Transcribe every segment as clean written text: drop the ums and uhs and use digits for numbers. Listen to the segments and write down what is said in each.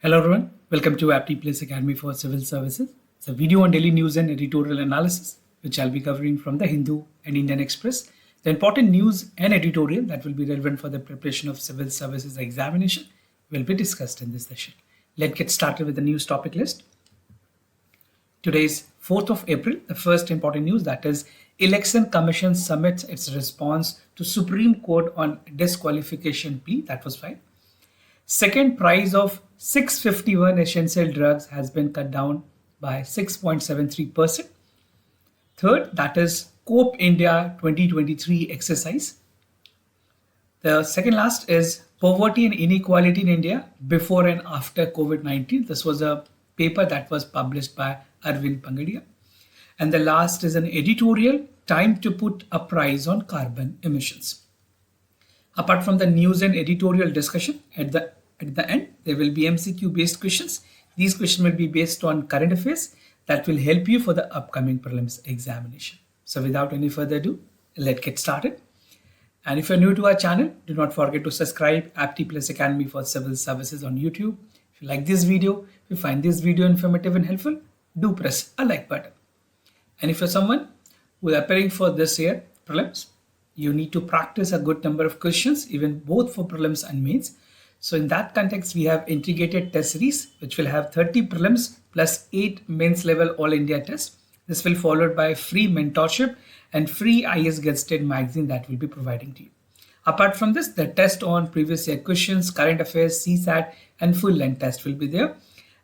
Hello everyone, welcome to Apti Plus Academy for Civil Services. It's a video on daily news and editorial analysis, which I'll be covering from the Hindu and Indian Express. The important news and editorial that will be relevant for the preparation of civil services examination will be discussed in this session. Let's get started with the news topic list. Today's 4th of April, the first important news, that is Election Commission submits its response to Supreme Court on disqualification plea that was filed. Second, price of 651 essential drugs has been cut down by 6.73%. Third, that is COPE India 2023 exercise. The second last is poverty and inequality in India before and after COVID-19. This was a paper that was published by Arvind Pangadia. And the last is an editorial, time to put a price on carbon emissions. Apart from the news and editorial discussion, at the end, there will be MCQ based questions. These questions will be based on current affairs that will help you for the upcoming prelims examination. So without any further ado, let's get started. And if you're new to our channel, do not forget to subscribe Apti Plus Academy for Civil Services on YouTube. If you like this video, if you find this video informative and helpful, do press a like button. And if you're someone who is preparing for this year prelims, you need to practice a good number of questions, even both for prelims and mains. So in that context, we have integrated test series, which will have 30 prelims plus 8 mains level all India tests. This will be followed by free mentorship and free IS Gazette magazine that will be providing to you. Apart from this, the test on previous year questions, current affairs, CSAT and full length test will be there.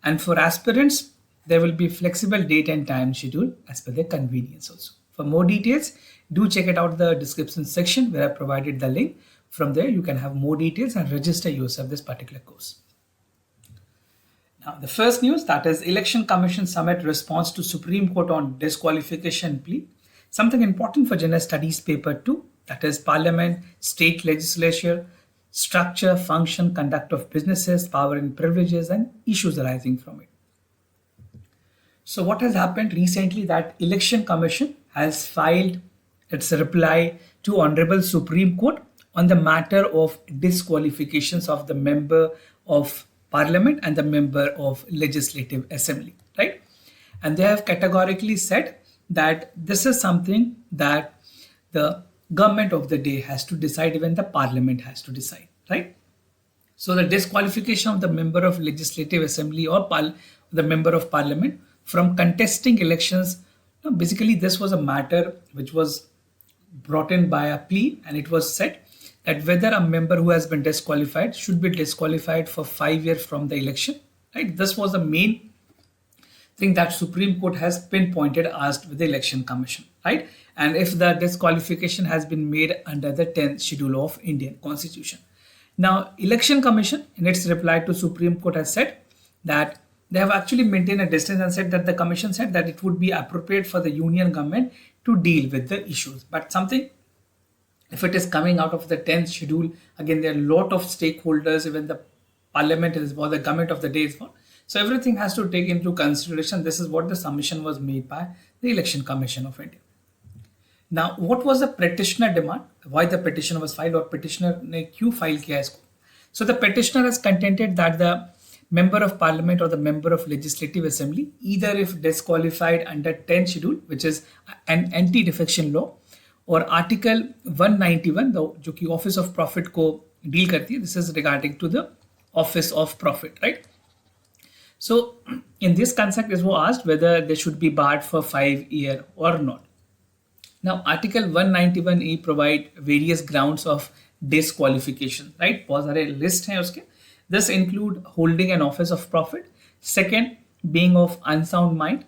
And for aspirants, there will be flexible date and time schedule as per their convenience also. For more details, do check it out the description section where I provided the link. From there, you can have more details and register yourself this particular course. Now, the first news, that is Election Commission submit response to Supreme Court on disqualification plea. Something important for General Studies paper 2, that is Parliament, State Legislature, structure, function, conduct of businesses, power and privileges and issues arising from it. So what has happened recently, that Election Commission has filed its reply to Honorable Supreme Court on the matter of disqualifications of the member of Parliament and the member of Legislative Assembly, right? And they have categorically said that this is something that the government of the day has to decide, even the Parliament has to decide, right? So the disqualification of the member of Legislative Assembly or the member of Parliament from contesting elections, basically this was a matter which was brought in by a plea, and it was said that whether a member who has been disqualified should be disqualified for 5 years from the election, right? This was the main thing that Supreme Court has pinpointed, asked with the Election Commission, right? And if the disqualification has been made under the 10th schedule of Indian Constitution. Now, Election Commission in its reply to Supreme Court has said that they have actually maintained a distance and said that the commission said that it would be appropriate for the union government to deal with the issues. But something, if it is coming out of the 10th schedule, again, there are a lot of stakeholders, even the Parliament is involved, the government of the day is involved. So everything has to take into consideration. This is what the submission was made by the Election Commission of India. Now, what was the petitioner demand? Why the petition was filed, or petitioner ne kyun file kiya isko? So the petitioner has contended that the member of Parliament or the member of Legislative Assembly, either if disqualified under 10th schedule, which is an anti-defection law, or Article 191, जो कि Office of Profit को deal करती है, this is regarding to the Office of Profit, right? So in this concept is asked whether they should be barred for 5 years or not. Now Article 191A provide various grounds of disqualification, right? बहुत सारे list हैं उसके. This include holding an office of profit, second, being of unsound mind,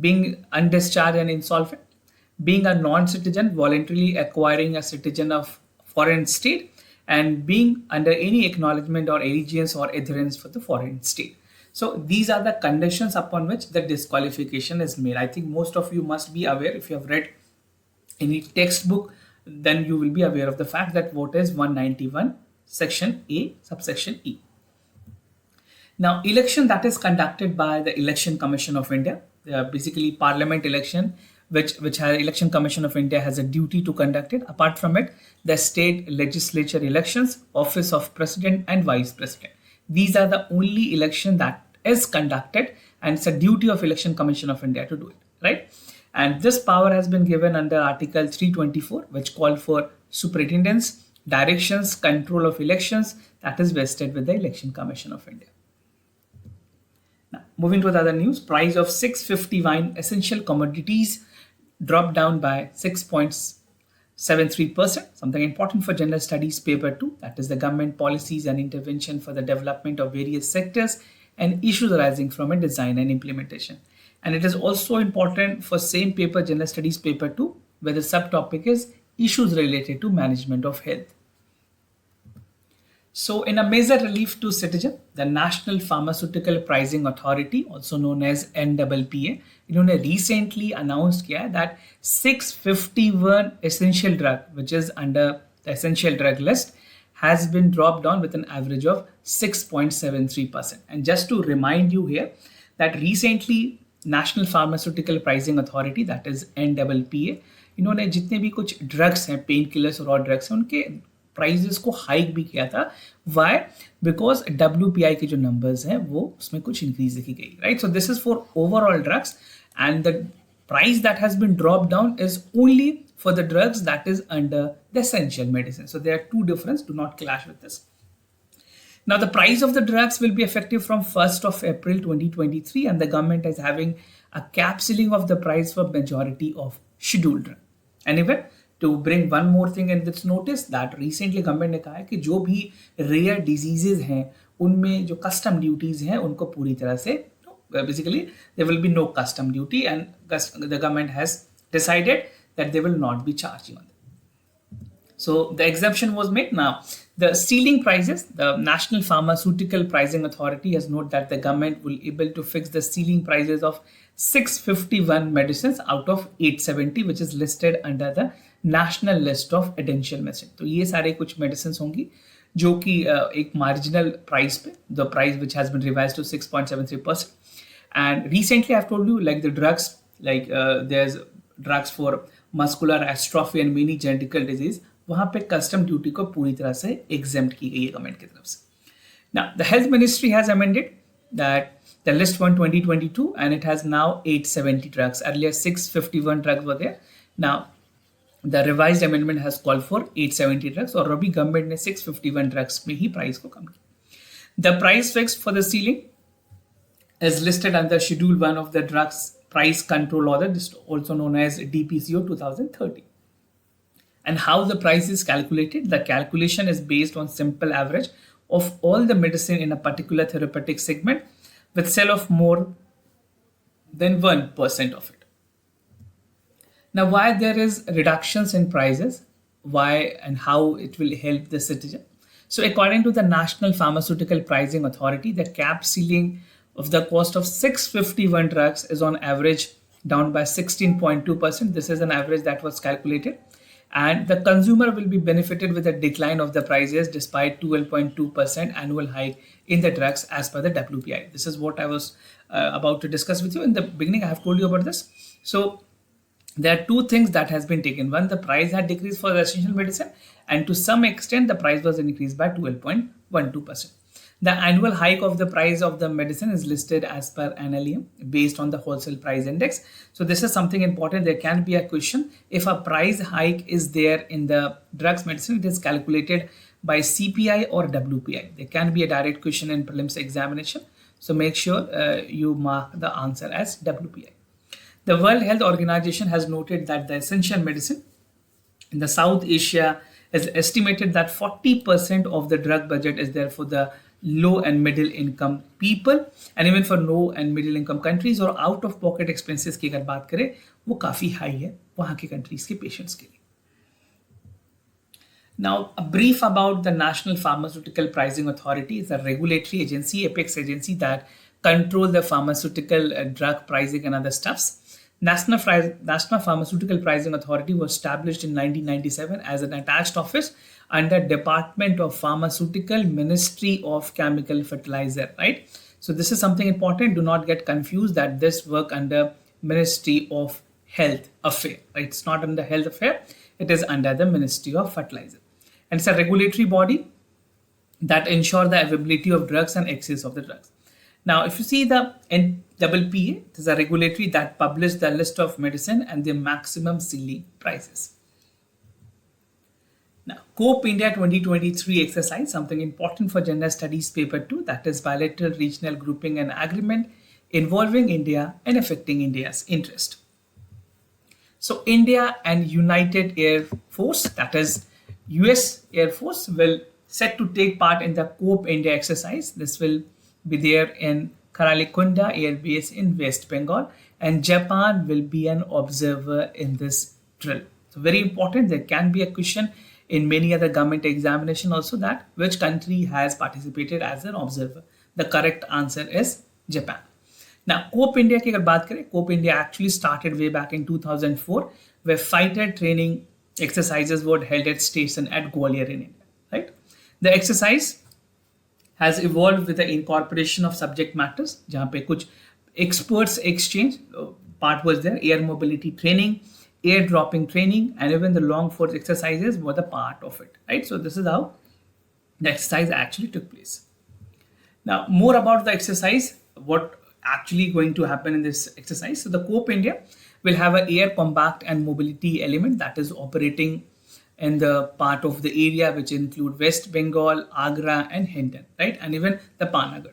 being undischarged and insolvent, being a non-citizen, voluntarily acquiring a citizen of foreign state, and being under any acknowledgement or allegiance or adherence for the foreign state. So these are the conditions upon which the disqualification is made. I think most of you must be aware, if you have read any textbook, then you will be aware of the fact that what is 191 section A subsection E. Now, election that is conducted by the Election Commission of India, basically Parliament election, which has Election Commission of India has a duty to conduct it. Apart from it, the state legislature elections, office of president and vice president. These are the only election that is conducted, and it's a duty of Election Commission of India to do it, right? And this power has been given under Article 324, which called for superintendence, directions, control of elections that is vested with the Election Commission of India. Now, moving to the other news, price of 650 wine essential commodities dropped down by 6.73%. Something important for General Studies Paper 2, that is the government policies and intervention for the development of various sectors and issues arising from a design and implementation. And it is also important for same paper, General Studies Paper 2, where the subtopic is issues related to management of health. So in a major relief to citizen, the National Pharmaceutical Pricing Authority, also known as NPPA, इन्होंने recently announced किया that 651 essential drug, which is under the essential drug list, has been dropped down with an average of 6.73%. And just to remind you here that recently National Pharmaceutical Pricing Authority, that is NPPA, इन्होंने जितने भी कुछ drugs हैं, pain killers और drugs हैं, उनके prices को hike भी किया था. वाई? बिकॉज WPI के जो नंबर्स हैं वो उसमें कुछ इंक्रीज देखी गई, right? So this is for overall drugs and the price that has been drop down is only for the drugs that is under the essential medicine. So there are two difference, do not clash with this. Now the price of the drugs will be effective from 1st of April 2023, and the government is having a cap ceiling of the price for majority of scheduled drug. Anyway, to bring one more thing in this notice, that recently government ने कहा है कि जो भी rare diseases हैं उनमें जो custom duties हैं उनको पूरी तरह से basically there will be no custom duty, and the government has decided that they will not be charging on them. So the exemption was made. Now the ceiling prices, the National Pharmaceutical Pricing Authority has noted that the government will able to fix the ceiling prices of 651 medicines out of 870, which is listed under the national list of essential medicine. तो ये सारे कुछ medicines होंगी जो कि एक marginal price पे, the price which has been revised to 6.73%. And recently I've told you, like the drugs, like there's drugs for muscular atrophy and many genetical disease, वहाँ पे custom duty को पूरी तरह से exempt की गई है गवर्नमेंट की तरफ से. Now the health ministry has amended that the list for 2022, and it has now 870 drugs. Earlier 651 drugs were there. Now the revised amendment has called for 870 drugs, और अभी गवर्नमेंट ने 651 drugs में ही प्राइस को कम किया. The price fixed for the ceiling is listed under Schedule 1 of the Drugs Price Control Order, also known as DPCO 2030. And how the price is calculated? The calculation is based on simple average of all the medicine in a particular therapeutic segment with sale of more than 1% of it. Now, why there is reductions in prices, why and how it will help the citizen? So according to the National Pharmaceutical Pricing Authority, the cap ceiling of the cost of 651 drugs is on average down by 16.2%. This is an average that was calculated. And the consumer will be benefited with a decline of the prices despite 12.2% annual hike in the drugs as per the WPI. This is what I was about to discuss with you. In the beginning, I have told you about this. So there are two things that has been taken. One, the price had decreased for the essential medicine, and to some extent, the price was increased by 12.12%. The annual hike of the price of the medicine is listed as per NLEM based on the wholesale price index. So this is something important. There can be a question. If a price hike is there in the drugs medicine, it is calculated by CPI or WPI. There can be a direct question in prelims examination. So make sure you mark the answer as WPI. The World Health Organization has noted that the essential medicine in the South Asia is estimated that 40% of the drug budget is there for the low and middle income people, and even for low and middle income countries, और out of pocket expenses की अगर बात करें वो काफ़ी high है वहाँ के countries के patients के लिए. Now a brief about the National Pharmaceutical Pricing Authority is a regulatory agency, apex agency that control the pharmaceutical drug pricing and other stuffs. National Pharmaceutical Pricing Authority was established in 1997 as an attached office under Department of Pharmaceutical, Ministry of Chemical Fertilizer, right? So this is something important. Do not get confused that this work under Ministry of Health Affair, right? It's not under Health Affair. It is under the Ministry of Fertilizer. And it's a regulatory body that ensure the availability of drugs and access of the drugs. Now, if you see the NPPA, it is a regulatory that published the list of medicine and their maximum ceiling prices. Now, COPE India 2023 exercise, something important for Gender Studies Paper 2, that is bilateral regional grouping and agreement involving India and affecting India's interest. So, India and United Air Force, that is US Air Force, will set to take part in the COPE India exercise. This will be there in Karalikunda Air Base in West Bengal, and Japan will be an observer in this drill. So very important, there can be a question in many other government examination also, that which country has participated as an observer. The correct answer is Japan. Now, COPE India की अगर बात करें, COPE India actually started way back in 2004, where fighter training exercises were held at station at Gwalior in India. Right? The exercise has evolved with the incorporation of subject matters, जहाँ पे कुछ experts exchange part was there, air mobility training, air dropping training, and even the long force exercises were the part of it. Right? So this is how the exercise actually took place. Now, more about the exercise, what actually going to happen in this exercise. So the COPE India will have an air combat and mobility element that is operating in the part of the area which include West Bengal, Agra and Hinton, right? And even the Panagarh.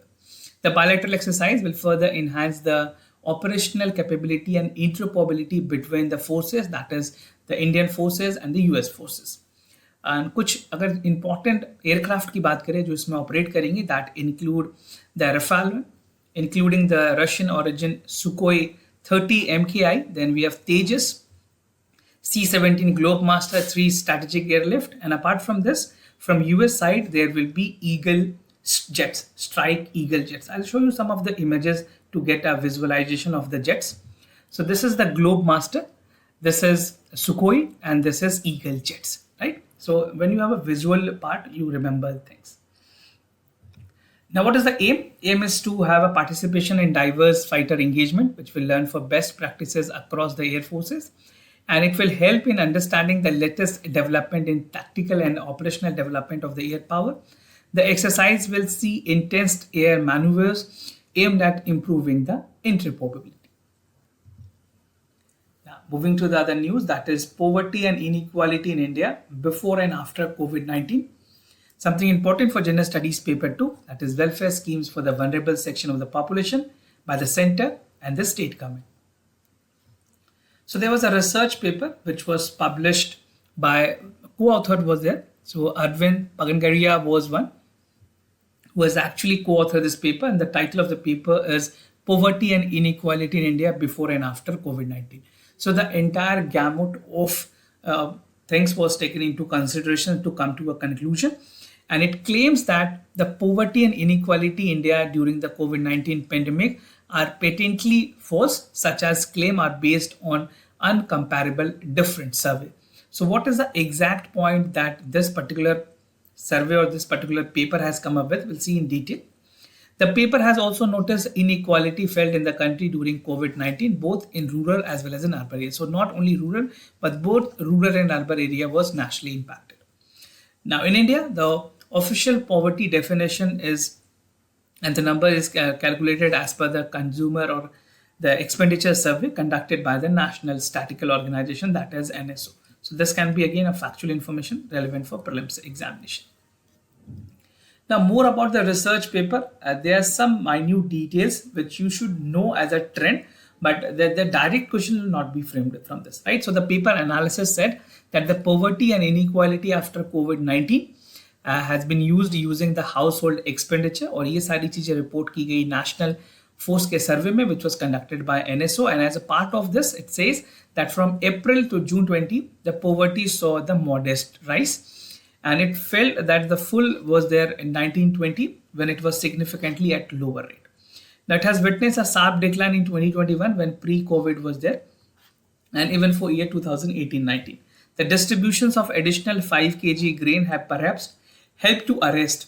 The bilateral exercise will further enhance the operational capability and interoperability between the forces, that is the Indian forces and the US forces. And कुछ अगर important aircraft की बात करें जो इसमें operate करेंगे, that include the Rafale, including the Russian origin Sukhoi 30 MKI. Then we have Tejas, C-17 Globemaster 3 strategic airlift. And apart from this, from US side, there will be Eagle jets, Strike Eagle jets. I'll show you some of the images to get a visualization of the jets. So this is the Globemaster, this is Sukhoi, and this is Eagle jets, right? So when you have a visual part, you remember things. Now, what is the aim? Aim is to have a participation in diverse fighter engagement, which will learn for best practices across the air forces. And it will help in understanding the latest development in tactical and operational development of the air power. The exercise will see intense air maneuvers aimed at improving the interoperability. Now, moving to the other news, that is poverty and inequality in India before and after COVID-19. Something important for Gender Studies Paper 2, that is welfare schemes for the vulnerable section of the population by the center and the state government. So there was a research paper which was published by, co-authored was there. So Arvind Pagangaria was one who has actually co-authored this paper, and the title of the paper is Poverty and Inequality in India Before and After COVID-19. So the entire gamut of things was taken into consideration to come to a conclusion. And it claims that the poverty and inequality in India during the COVID-19 pandemic are patently false, such as claim are based on uncomparable different survey. So what is the exact point that this particular survey or this particular paper has come up with? We'll see in detail. The paper has also noticed inequality felt in the country during COVID-19, both in rural as well as in urban areas. So not only rural, but both rural and urban area was nationally impacted. Now in India, the official poverty definition is, and the number is calculated as per the consumer or the expenditure survey conducted by the National Statistical Organization, that is NSO. So this can be again a factual information relevant for prelims examination. Now more about the research paper. There are some minute details which you should know as a trend, but the direct question will not be framed from this, right? So the paper analysis said that the poverty and inequality after COVID-19 has been used using the household expenditure, और ये सारी चीजें report की गई national force के survey में, which was conducted by NSO. And as a part of this, it says that from April to June 20, the poverty saw the modest rise, and it felt that the full was there in 1920 when it was significantly at lower rate. Now it has witnessed a sharp decline in 2021 when pre-COVID was there, and even for year 2018-19. The distributions of additional 5 kg grain have perhaps helped to arrest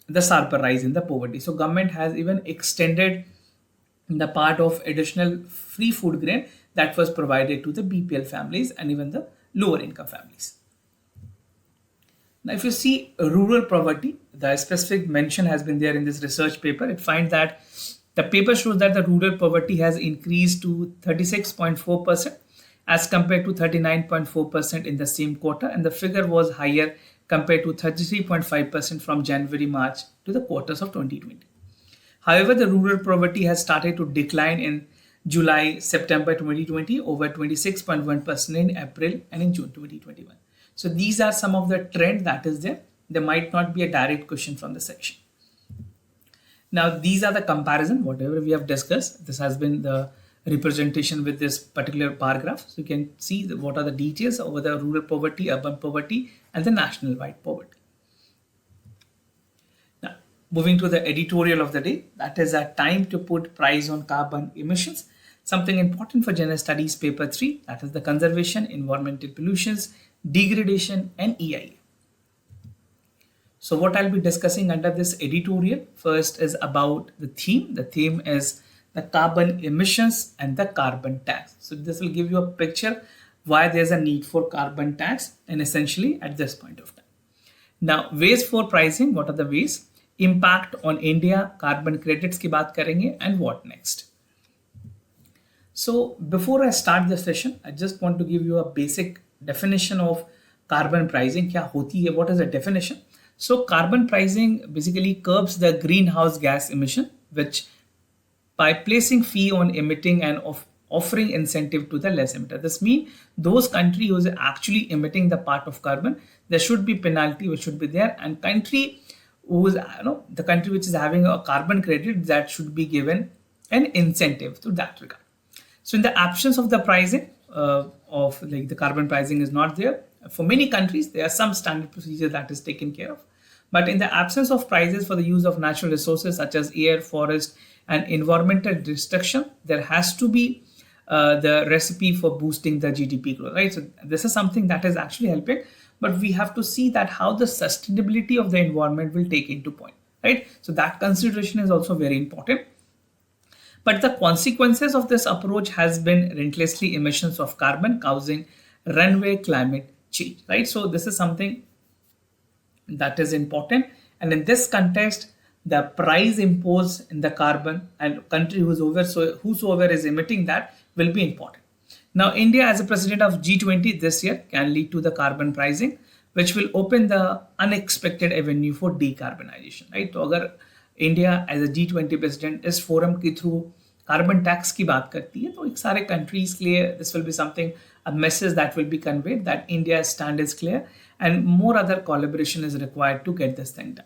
the sharper rise in the poverty. So government has even extended the part of additional free food grain that was provided to the BPL families and even the lower income families. Now if you see rural poverty, the specific mention has been there in this research paper. It finds that the paper shows that the rural poverty has increased to 36.4% as compared to 39.4% in the same quarter, and the figure was higher compared to 33.5% from January-March to the quarters of 2020. However, the rural poverty has started to decline in July-September 2020 over 26.1% in April and in June 2021. So these are some of the trend that is there. There might not be a direct question from the section. Now, these are the comparison, whatever we have discussed. This has been the representation with this particular paragraph. So you can see what are the details over the rural poverty, urban poverty, and the national-wide poverty. Now, moving to the editorial of the day, that is a time to put price on carbon emissions. Something important for General Studies Paper 3, that is the conservation, environmental pollutions, degradation, and EIA. So what I'll be discussing under this editorial first is about the theme. The theme is the carbon emissions and the carbon tax. So this will give you a picture why there's a need for carbon tax and essentially at this point of time. Now, ways for pricing, what are the ways? Impact on India, carbon credits की बात करेंगे, and what next? So before I start the session, I just want to give you a basic definition of carbon pricing. क्या होती है? What is the definition? So carbon pricing basically curbs the greenhouse gas emission, which by placing fee on emitting and offering incentive to the less emitter. This means those countries who are actually emitting the part of carbon, there should be penalty which should be there, and country who is, the country which is having a carbon credit, that should be given an incentive to that regard. So in the absence of the pricing of like the carbon pricing is not there. For many countries, there are some standard procedure that is taken care of. But in the absence of prices for the use of natural resources such as air, forest, and environmental destruction, there has to be the recipe for boosting the GDP growth, right? So this is something that is actually helping, but we have to see that how the sustainability of the environment will take into point, right? So that consideration is also very important. But the consequences of this approach has been relentlessly emissions of carbon causing runaway climate change, right? So this is something that is important. And in this context, the price imposed in the carbon and country whosoever is emitting that will be important. Now, India as a president of G20 this year can lead to the carbon pricing, which will open the unexpected avenue for decarbonization, right? So अगर India as a G20 president इस forum के through carbon tax की बात करती है, तो एक सारे countries के लिए this will be something, a message that will be conveyed that India's stand is clear and more other collaboration is required to get this thing done.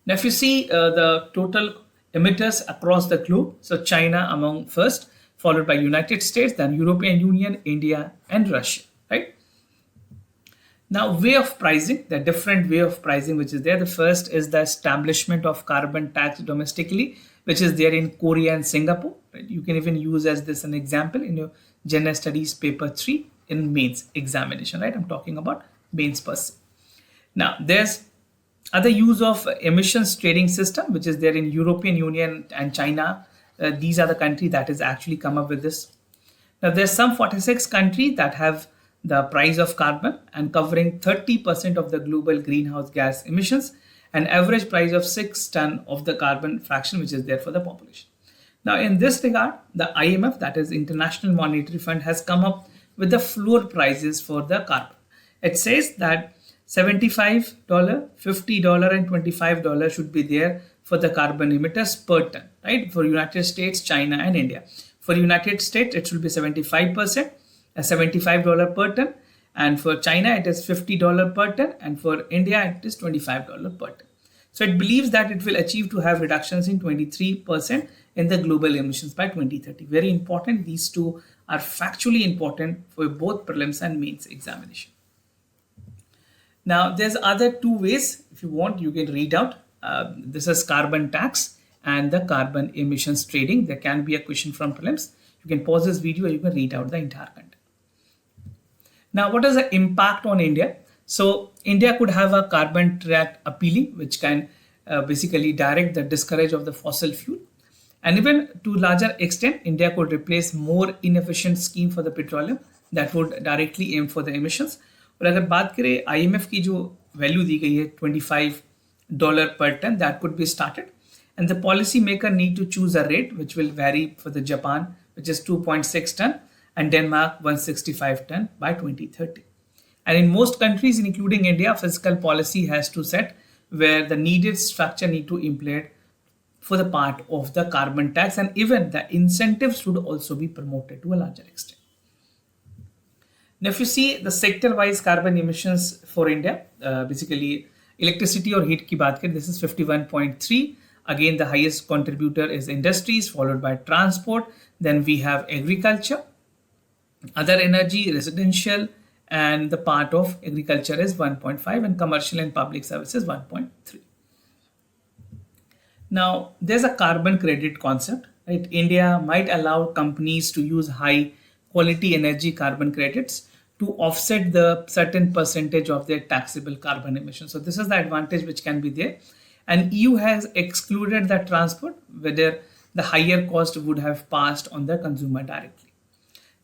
Now, if you see the total emitters across the globe, so China among first, followed by United States, then European Union, India, and Russia, right? Now, way of pricing, the different way of pricing which is there. The first is the establishment of carbon tax domestically, which is there in Korea and Singapore. Right? You can even use as this an example in your General Studies paper 3 in mains examination, right? I'm talking about mains per se. Now, there's other use of emissions trading system, which is there in European Union and China. These are the countries that has actually come up with this. Now, there's some 46 countries that have the price of carbon and covering 30% of the global greenhouse gas emissions, an average price of 6 ton of the carbon fraction, which is there for the population. Now, in this regard, the IMF, that is International Monetary Fund, has come up with the floor prices for the carbon. It says that $75, $50, and $25 should be there for the carbon emitters per ton, right? For United States, China, and India. For United States, it should be 75%, $75 per ton, and for China, it is $50 per ton, and for India, it is $25 per ton. So it believes that it will achieve to have reductions in 23% in the global emissions by 2030. Very important. These two are factually important for both prelims and mains examination. Now, there's other two ways. If you want, you can read out. This is carbon tax and the carbon emissions trading. There can be a question from prelims. You can pause this video and you can read out the entire content. Now, what is the impact on India? So, India could have a carbon tax appealing, which can basically direct the discourage of the fossil fuel. And even to a larger extent, India could replace more inefficient scheme for the petroleum that would directly aim for the emissions. और अगर बात करें IMF की जो value दी गई है $25 per ton, that could be started. And the policy maker need to choose a rate which will vary for the Japan, which is 2.6 ton, and Denmark 165 ton by 2030. And in most countries, including India, fiscal policy has to set where the needed structure need to implement for the part of the carbon tax, and even the incentives should also be promoted to a larger extent. Now, if you see the sector-wise carbon emissions for India, basically electricity or heat ki baat kare, this is 51.3. Again, the highest contributor is industries, followed by transport. Then we have agriculture, other energy, residential, and the part of agriculture is 1.5, and commercial and public services 1.3. Now, there's a carbon credit concept, right? India might allow companies to use high quality energy carbon credits to offset the certain percentage of their taxable carbon emissions. So this is the advantage which can be there. And EU has excluded the transport, whether the higher cost would have passed on the consumer directly.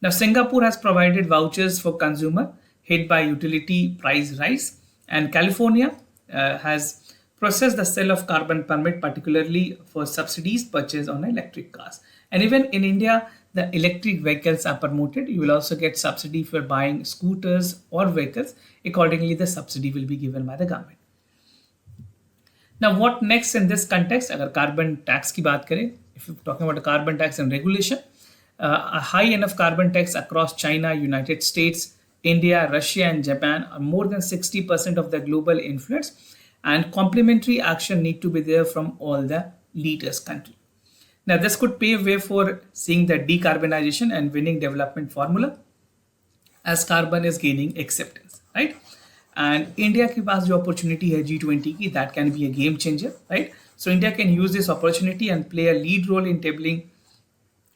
Now, Singapore has provided vouchers for consumer hit by utility price rise, and California has processed the sale of carbon permit, particularly for subsidies purchased on electric cars. And even in India, the electric vehicles are promoted. You will also get subsidy for buying scooters or vehicles. Accordingly, the subsidy will be given by the government. Now, what next in this context? Agar carbon tax ki baat kare, if you're talking about a carbon tax and regulation, a high enough carbon tax across China, United States, India, Russia, and Japan are more than 60% of the global influence, and complementary action need to be there from all the leaders country. Now, this could pave way for seeing the decarbonization and winning development formula as carbon is gaining acceptance, right? And India के पास जो opportunity है G20 की, that can be a game changer, right? So India can use this opportunity and play a lead role in tabling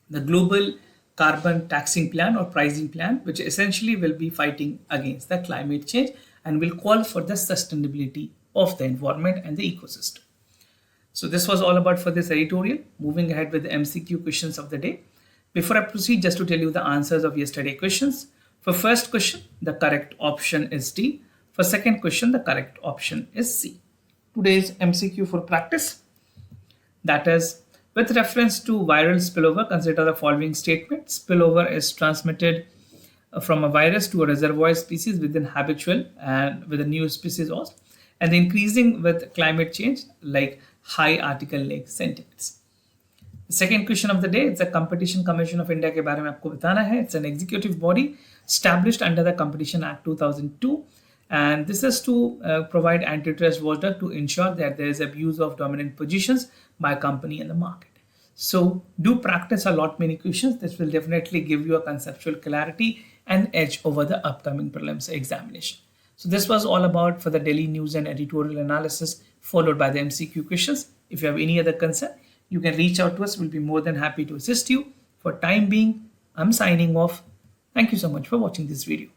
the global carbon taxing plan or pricing plan, which essentially will be fighting against the climate change and will call for the sustainability of the environment and the ecosystem. So this was all about for this editorial. Moving ahead with the MCQ questions of the day. Before I proceed, just to tell you the answers of yesterday's questions. For first question, the correct option is D. For second question, the correct option is C. Today's MCQ for practice, that is, with reference to viral spillover, consider the following statement. Spillover is transmitted from a virus to a reservoir species within habitual and with a new species also, and increasing with climate change like high article lake sentiments. The second question of the day, it's a Competition Commission of India के बारे में आपको बताना है. It's an executive body established under the Competition Act 2002. And this is to provide antitrust watchdog to ensure that there is abuse of dominant positions by a company in the market. So do practice a lot many questions. This will definitely give you a conceptual clarity and edge over the upcoming prelims examination. So this was all about for the daily news and editorial analysis, followed by the MCQ questions. If you have any other concern, you can reach out to us. We'll be more than happy to assist you. For time being, I'm signing off. Thank you so much for watching this video.